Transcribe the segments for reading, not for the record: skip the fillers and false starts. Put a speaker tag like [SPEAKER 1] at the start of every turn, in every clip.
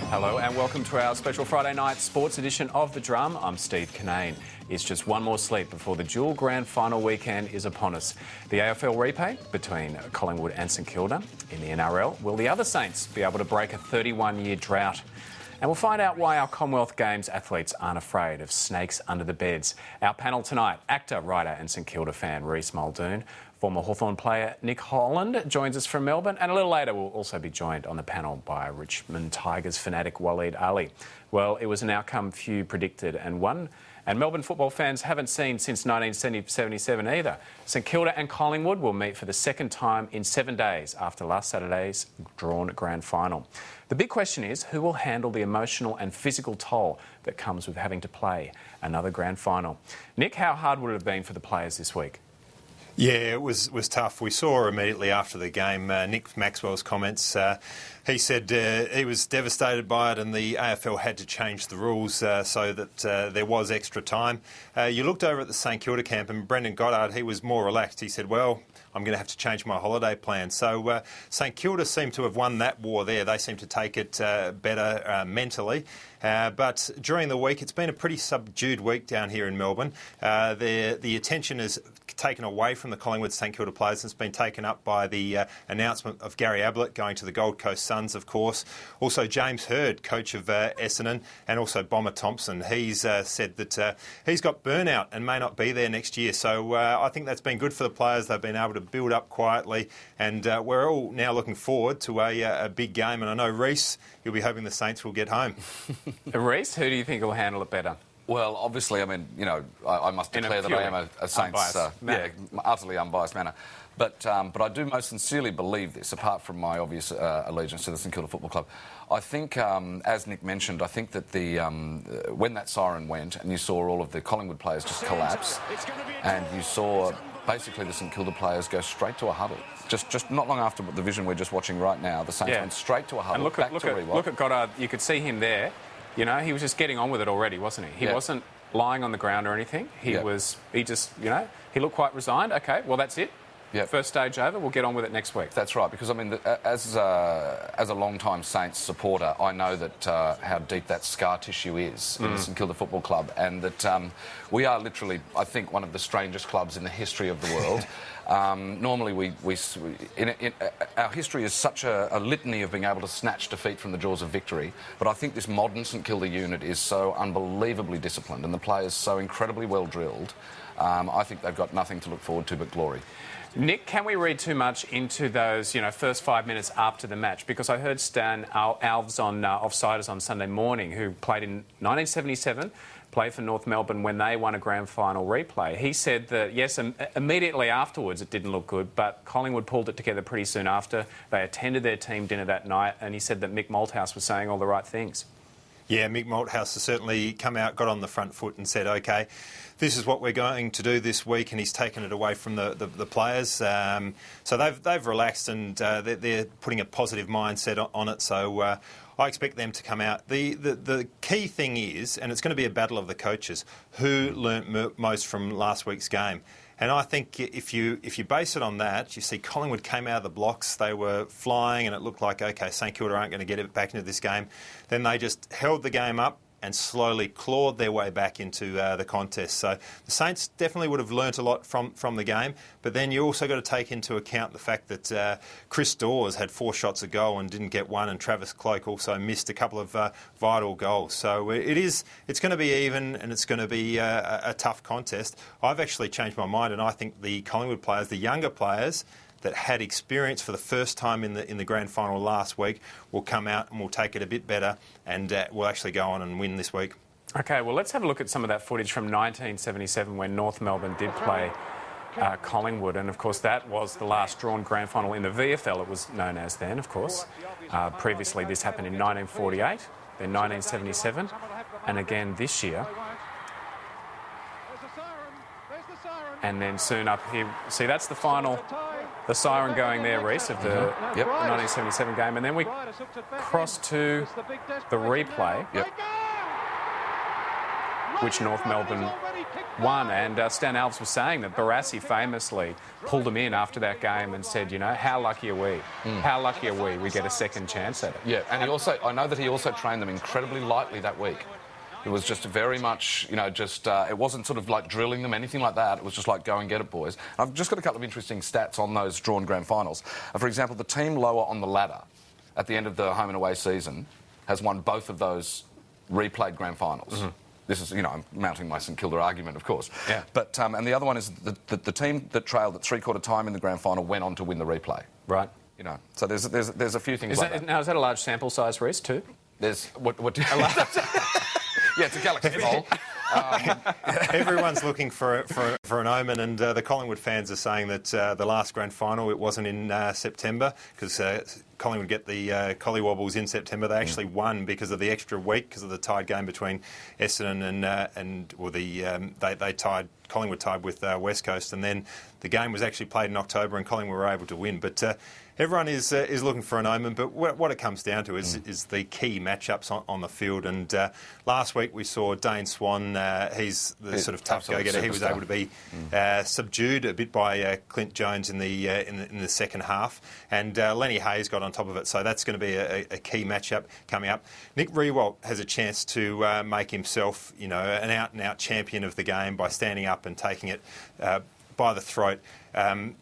[SPEAKER 1] Hello and welcome to our special Friday night sports edition of The Drum. I'm Steve Cannane. It's just one more sleep before the dual grand final weekend is upon us. The AFL replay between Collingwood and St Kilda in the NRL. Will the other Saints be able to break a 31-year drought? And we'll find out why our Commonwealth Games athletes aren't afraid of snakes under the beds. Our panel tonight, actor, writer and St Kilda fan Rhys Muldoon. Former Hawthorne player Nick Holland joins us from Melbourne, and a little later we'll also be joined on the panel by Richmond Tigers fanatic Waleed Aly. Well, it was an outcome few predicted and Melbourne football fans haven't seen since 1977 either. St Kilda and Collingwood will meet for the second time in 7 days after last Saturday's drawn grand final. The big question is who will handle the emotional and physical toll that comes with having to play another grand final. Nick, how hard would it have been for the players this week?
[SPEAKER 2] Yeah, it was tough. We saw immediately after the game Nick Maxwell's comments. He said he was devastated by it and the AFL had to change the rules so that there was extra time. You looked over at the St Kilda camp and Brendan Goddard, he was more relaxed. He said, well, I'm going to have to change my holiday plan. So St Kilda seemed to have won that war there. They seem to take it better mentally. But during the week, it's been a pretty subdued week down here in Melbourne. The attention is taken away from the Collingwood St Kilda players. It's been taken up by the announcement of Gary Ablett going to the Gold Coast Suns, of course. Also James Hird, coach of Essendon, and also Bomber Thompson. He's said that he's got burnout and may not be there next year. So I think that's been good for the players. They've been able to build up quietly, and we're all now looking forward to a big game. And I know, Rhys, you'll be hoping the Saints will get home.
[SPEAKER 1] Rhys, who do you think will handle it better?
[SPEAKER 3] Well, obviously, I mean, you know, I must declare that I am a Saints, utterly unbiased manner. But I do most sincerely believe this, apart from my obvious allegiance to the St Kilda Football Club. I think, as Nick mentioned, I think that when that siren went and you saw all of the Collingwood players just collapse, and you saw basically the St Kilda players go straight to a huddle. Just not long after the vision we're just watching right now, the Saints went straight to a huddle.
[SPEAKER 1] And look at Goddard. You could see him there. You know, he was just getting on with it already, wasn't he? He wasn't lying on the ground or anything. He just, you know, he looked quite resigned. OK, well, that's it. First stage over. We'll get on with it next week.
[SPEAKER 3] That's right, because, I mean, as a long-time Saints supporter, I know that how deep that scar tissue is in the St Kilda Football Club, and that we are literally, I think, one of the strangest clubs in the history of the world. Normally, our history is such a litany of being able to snatch defeat from the jaws of victory, but I think this modern St Kilda unit is so unbelievably disciplined and the players so incredibly well drilled. I think they've got nothing to look forward to but glory.
[SPEAKER 1] Nick, can we read too much into those, first 5 minutes after the match? Because I heard Stan Alves on Offsiders on Sunday morning, who played in 1977, played for North Melbourne when they won a grand final replay. He said that, yes, immediately afterwards it didn't look good, but Collingwood pulled it together pretty soon after. They attended their team dinner that night, and he said that Mick Malthouse was saying all the right things.
[SPEAKER 2] Yeah, Mick Malthouse has certainly come out, got on the front foot and said, OK, this is what we're going to do this week, and he's taken it away from the players. So they've relaxed and they're putting a positive mindset on it. So I expect them to come out. The key thing is, and it's going to be a battle of the coaches, who learnt most from last week's game. And I think if you base it on that, you see Collingwood came out of the blocks, they were flying, and it looked like, OK, St Kilda aren't going to get it back into this game. Then they just held the game up and slowly clawed their way back into the contest. So the Saints definitely would have learnt a lot from the game, but then you also got to take into account the fact that Chris Dawes had 4 shots a goal and didn't get one, and Travis Cloke also missed a couple of vital goals. So it's going to be even, and it's going to be a tough contest. I've actually changed my mind, and I think the Collingwood players, the younger players, that had experience for the first time in the grand final last week will come out and will take it a bit better, and will actually go on and win this week.
[SPEAKER 1] OK, well, let's have a look at some of that footage from 1977 when North Melbourne did play Collingwood, and of course that was the last drawn grand final in the VFL, it was known as then, of course. Previously this happened in 1948, then 1977, and again this year. And then soon up here, see, that's the final, the siren going there, Rhys, of the 1977 game. And then we cross to the replay, which North Melbourne won. And Stan Alves was saying that Barassi famously pulled him in after that game and said, you know, how lucky are we? How lucky are we? We get a second chance at it.
[SPEAKER 3] Yeah, and I know that he also trained them incredibly lightly that week. It was just very much, you know, it wasn't sort of like drilling them, anything like that. It was just like, go and get it, boys. I've just got a couple of interesting stats on those drawn grand finals. For example, the team lower on the ladder at the end of the home and away season has won both of those replayed grand finals. This is, you know, I'm mounting my St Kilda argument, of course.
[SPEAKER 1] Yeah.
[SPEAKER 3] But, and the other one is the team that trailed at three-quarter time in the grand final went on to win the replay.
[SPEAKER 1] Right.
[SPEAKER 3] You know, so there's a few things like that.
[SPEAKER 1] Now, is that a large sample size, Rhys, too?
[SPEAKER 3] There's... What yeah, it's a galaxy bowl.
[SPEAKER 2] Everyone's looking for an omen, and the Collingwood fans are saying that the last grand final, it wasn't in September, because Collingwood get the Collywobbles in September. They actually won because of the extra week, because of the tied game between Essendon they tied. Collingwood tied with West Coast, and then the game was actually played in October, and Collingwood were able to win. But everyone is looking for an omen. But what it comes down to is the key matchups on the field. And last week we saw Dane Swan. He's the sort of tough go-getter. He was able to be subdued a bit by Clint Jones in the second half, and Lenny Hayes got on top of it. So that's going to be a key matchup coming up. Nick Riewoldt has a chance to make himself, you know, an out-and-out champion of the game by standing up and taking it by the throat.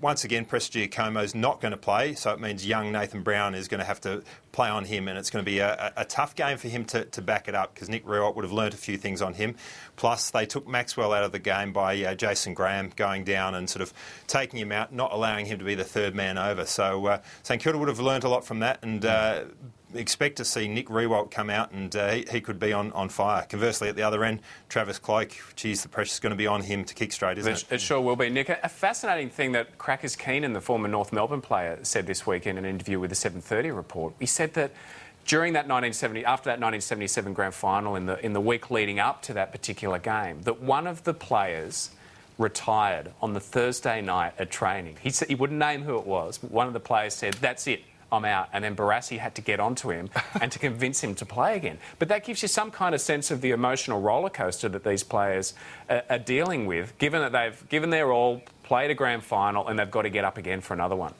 [SPEAKER 2] Once again, Prestigiacomo's not going to play, so it means young Nathan Brown is going to have to play on him, and it's going to be a tough game for him to back it up, because Nick Riewoldt would have learnt a few things on him. Plus, they took Maxwell out of the game by Jason Graham going down and sort of taking him out, not allowing him to be the third man over. So St Kilda would have learnt a lot from that, and expect to see Nick Riewoldt come out, and he could be on fire. Conversely, at the other end, Travis Cloke, geez, the pressure's going to be on him to kick straight, isn't it?
[SPEAKER 1] It sure will be. Nick, a fascinating thing that Crackers Keenan, the former North Melbourne player, said this week in an interview with the 7:30 Report. He said that after that 1977 grand final, in the week leading up to that particular game, that one of the players retired on the Thursday night at training. He said he wouldn't name who it was, but one of the players said, "That's it, I'm out." And then Barassi had to get onto him and to convince him to play again. But that gives you some kind of sense of the emotional roller coaster that these players are dealing with, given they're all played a grand final and they've got to get up again for another one.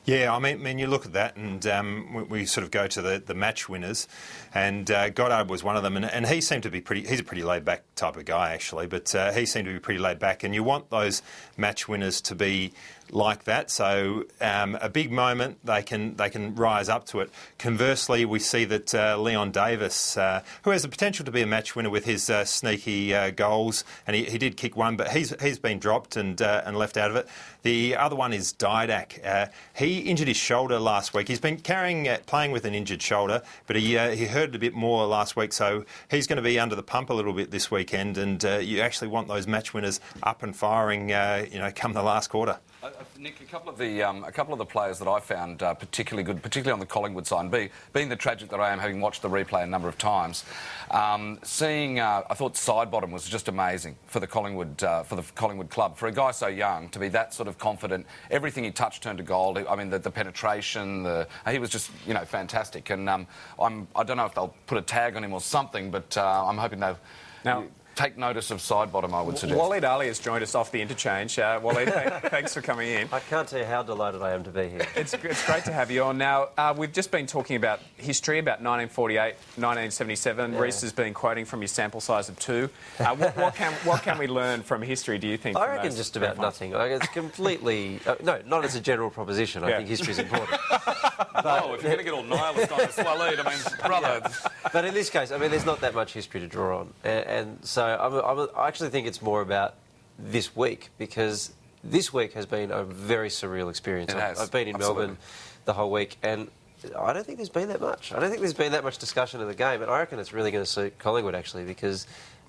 [SPEAKER 2] Yeah, I mean, you look at that, and we sort of go to the match winners, and Goddard was one of them, and he seemed to be he's a pretty laid-back type of guy, actually, but he seemed to be pretty laid-back, and you want those match winners to be like that. So a big moment, they can rise up to it. Conversely, we see that Leon Davis, who has the potential to be a match winner with his sneaky goals, and he did kick one, but he's been dropped and left out of it. The other one is Didak. He injured his shoulder last week. He's been playing with an injured shoulder, but he hurt it a bit more last week, so he's going to be under the pump a little bit this weekend, and you actually want those match winners up and firing, come the last quarter.
[SPEAKER 3] Nick, a couple of the players that I found particularly good, particularly on the Collingwood side, being the tragic that I am, having watched the replay a number of times, I thought Sidebottom was just amazing for the Collingwood club. For a guy so young to be that sort of confident, everything he touched turned to gold. I mean, the penetration, he was just fantastic. And I don't know if they'll put a tag on him or something, but I'm hoping they'll. Now, take notice of Sidebottom, I would suggest.
[SPEAKER 1] Waleed Aly has joined us off the interchange. Waleed, thanks for coming in.
[SPEAKER 4] I can't tell you how delighted I am to be here.
[SPEAKER 1] It's great to have you on. Now, we've just been talking about history, about 1948, 1977. Yeah. Rhys has been quoting from your sample size of 2. What can we learn from history, do you think?
[SPEAKER 4] I reckon just about nothing. It's completely... no, not as a general proposition. I think history's important.
[SPEAKER 3] But, if you're going to get all nihilist on this, Waleed, I mean, brother...
[SPEAKER 4] Yeah. But in this case, I mean, there's not that much history to draw on. And so I actually think it's more about this week, because this week has been a very surreal experience. I've been in Melbourne the whole week, and I don't think there's been that much. I don't think there's been that much discussion of the game, and I reckon it's really going to suit Collingwood, actually, because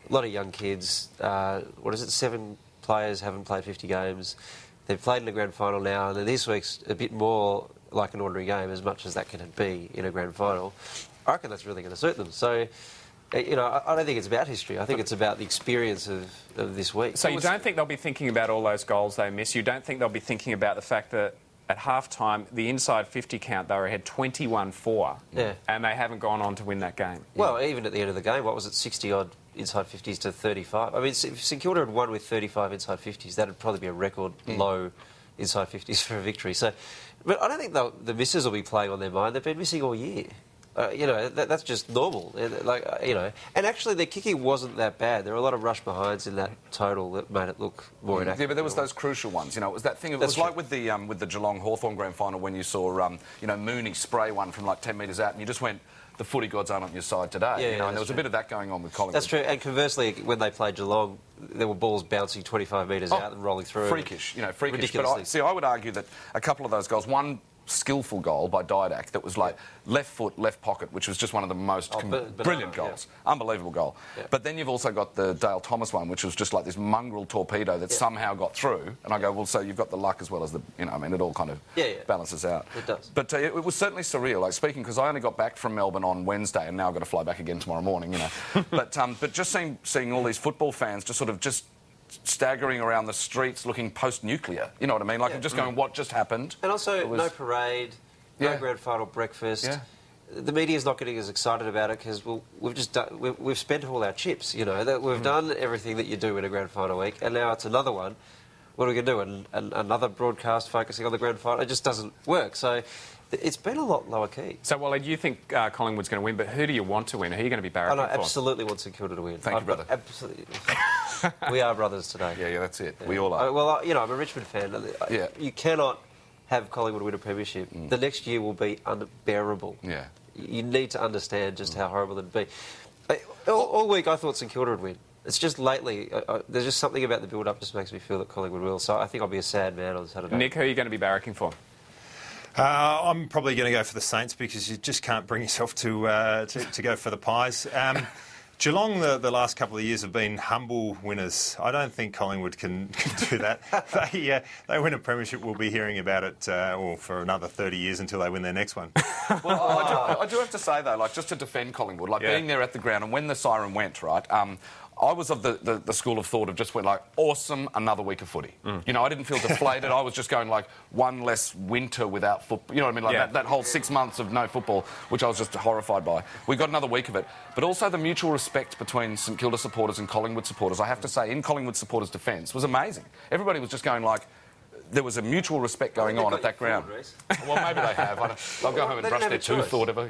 [SPEAKER 4] a lot of young kids, 7 players haven't played 50 games. They've played in a grand final now, and this week's a bit more like an ordinary game, as much as that can be in a grand final. I reckon that's really going to suit them. So, I don't think it's about history. I think it's about the experience of this week.
[SPEAKER 1] So you don't think they'll be thinking about all those goals they miss? You don't think they'll be thinking about the fact that at half-time, the inside 50 count, they were ahead 21-4, and they haven't gone on to win that game?
[SPEAKER 4] Well, even at the end of the game, what was it, 60-odd inside 50s to 35. I mean, if St Kilda had won with 35 inside 50s, that would probably be a record low inside 50s for a victory. So, but I don't think the misses will be playing on their mind. They've been missing all year. That's just normal. And actually their kicking wasn't that bad. There were a lot of rush behinds in that total that made it look more inaccurate.
[SPEAKER 3] Yeah, but there was those crucial ones. It was that thing. It was like with the Geelong Hawthorne grand final when you saw Mooney spray one from like 10 metres out, and you just went, the footy gods aren't on your side today. And there was a bit of that going on with Collingwood.
[SPEAKER 4] That's true. And conversely, when they played Geelong, there were balls bouncing 25 metres out and rolling through.
[SPEAKER 3] Freakish, freakish. But I would argue that a couple of those goals, one skillful goal by Didak that was like left foot, left pocket, which was just one of the most brilliant goals. Yeah. Unbelievable goal. Yeah. But then you've also got the Dale Thomas one, which was just like this mongrel torpedo that somehow got through. And I go, well, so you've got the luck as well as the, it all kind of balances out.
[SPEAKER 4] It does.
[SPEAKER 3] But it was certainly surreal. Like speaking, because I only got back from Melbourne on Wednesday and now I've got to fly back again tomorrow morning, but just seeing all these football fans just staggering around the streets looking post-nuclear. You know what I mean? Like, I'm just going, what just happened?
[SPEAKER 4] And also, no parade, no grand final breakfast. Yeah. The media's not getting as excited about it because we've spent all our chips, We've done everything that you do in a grand final week, and now it's another one. What are we going to do? And another broadcast focusing on the grand final? It just doesn't work. So it's been a lot lower key.
[SPEAKER 1] So, Waleed, you think Collingwood's going to win, but who do you want to win? Who are you going to be barracking for?
[SPEAKER 4] I absolutely want St Kilda to win.
[SPEAKER 3] Thank you, brother.
[SPEAKER 4] Absolutely. We are brothers today.
[SPEAKER 3] Yeah, that's it. Yeah. We all are.
[SPEAKER 4] Well, I'm a Richmond fan. Yeah. You cannot have Collingwood win a premiership. The next year will be unbearable.
[SPEAKER 3] Yeah.
[SPEAKER 4] You need to understand just how horrible it'd be. All week I thought St Kilda would win. It's just lately, there's just something about the build-up just makes me feel that Collingwood will. So I think I'll be a sad man on Saturday.
[SPEAKER 1] Nick, who are you going to be barracking for?
[SPEAKER 2] I'm probably going to go for the Saints because you just can't bring yourself to go for the Pies. Geelong, the last couple of years, have been humble winners. I don't think Collingwood can do that. They win a premiership, we'll be hearing about it for another 30 years until they win their next one.
[SPEAKER 3] Well, I do have to say, though, like, just to defend Collingwood, being there at the ground, and when the siren went, right, I was of the school of thought of just went like, awesome, another week of footy. I didn't feel deflated. I was just going like, one less winter without football. You know what I mean? Like that whole 6 months of no football, which I was just horrified by. We got another week of it. But also the mutual respect between St Kilda supporters and Collingwood supporters, I have to say, in Collingwood supporters' defence, was amazing. Everybody was just going like, there was a mutual respect going on at that ground. Well, maybe they have. They'll go home and brush their tooth or whatever,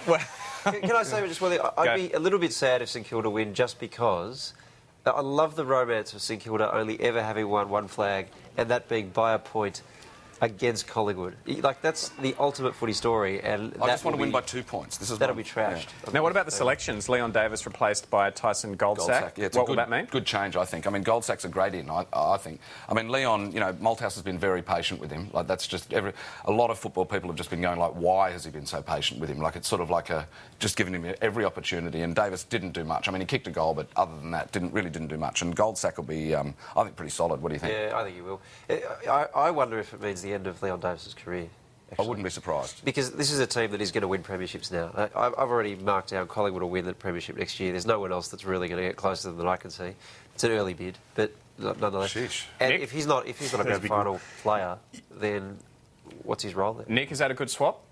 [SPEAKER 4] Well, can I say just one thing? I'd be a little bit sad if St Kilda win just because I love the romance of St Kilda only ever having won one flag, and that being by a point against Collingwood. Like, that's the ultimate footy story. And
[SPEAKER 3] I just want to win by 2 points.
[SPEAKER 4] That'll be trashed.
[SPEAKER 1] Yeah. Now, what about the selections? Leon Davis replaced by Tyson Goldsack.
[SPEAKER 3] Yeah,
[SPEAKER 1] what will that mean?
[SPEAKER 3] Good change, I think. I mean, Goldsack's a great in, I think. I mean, Leon, Malthouse has been very patient with him. Like, that's just a lot of football people have just been going like, why has he been so patient with him? Like, it's sort of like just giving him every opportunity. And Davis didn't do much. I mean, he kicked a goal, but other than that, really didn't do much. And Goldsack will be, I think, pretty solid. What do you think?
[SPEAKER 4] Yeah, I think he will. I wonder if it means the end of Leon Davis' career.
[SPEAKER 3] Actually. I wouldn't be surprised.
[SPEAKER 4] Because this is a team that is going to win premierships now. I've already marked down Collingwood will win the premiership next year. There's no one else that's really going to get closer than I can see. It's an early bid, but nonetheless.
[SPEAKER 3] Sheesh.
[SPEAKER 4] And if he's not a grand final player, then what's his role there?
[SPEAKER 1] Nick, is that a good swap?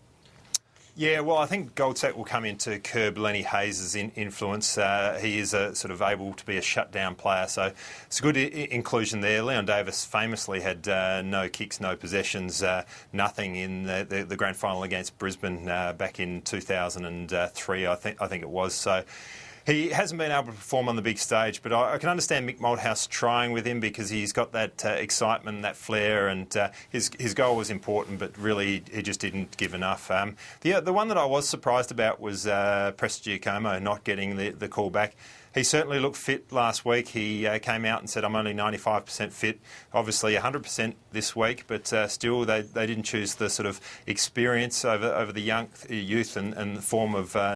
[SPEAKER 2] Yeah, well, I think Goldsack will come in to curb Lenny Hayes' influence. He is sort of able to be a shutdown player, so it's a good inclusion there. Leon Davis famously had no kicks, no possessions, nothing in the grand final against Brisbane back in 2003, I think it was. So he hasn't been able to perform on the big stage, but I can understand Mick Malthouse trying with him because he's got that excitement, that flair, and his goal was important, but really he just didn't give enough. The one that I was surprised about was Prestigiacomo not getting the call back. He certainly looked fit last week. He came out and said, I'm only 95% fit. Obviously 100% this week, but still they didn't choose the sort of experience over the youth and the form of